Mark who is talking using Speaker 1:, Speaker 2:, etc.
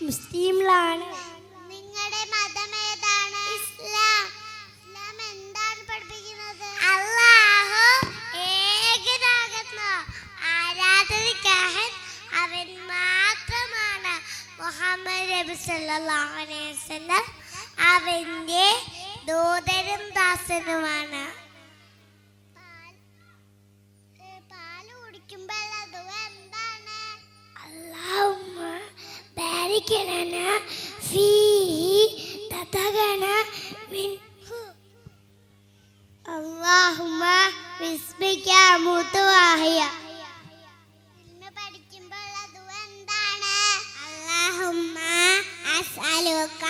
Speaker 1: മുസ്ലിമിലാണ്.
Speaker 2: നിങ്ങളുടെ മതം ഏതാണ്? ഇസ്ലാം. ഇസ്ലാം എന്താണ് പഠിപ്പിക്കുന്നത്? അല്ലാഹു ഏകനാകുന്നു, ആരാധനയ്ക്ക് അവൻ മാത്രമാണ്. മുഹമ്മദ് നബി സല്ലല്ലാഹു അലൈഹി വസല്ലം അവന്റെ ദൂതനും ദാസനുമാണ്. പാല് കുടിക്കുമ്പോൾ അത് എന്താണ്?
Speaker 1: അല്ലാഹുമ്മ ബാരിക് ലനാ ഫീഹി തതഗന മിൻഹു.
Speaker 2: അല്ലാഹുമ്മ ബിസ്മിക അമൂതു വഅഹ്യ. ഇൽമ പഠിക്കുമ്പോൾ അത് എന്താണ്? അല്ലാഹുമ്മ അസ്അലുക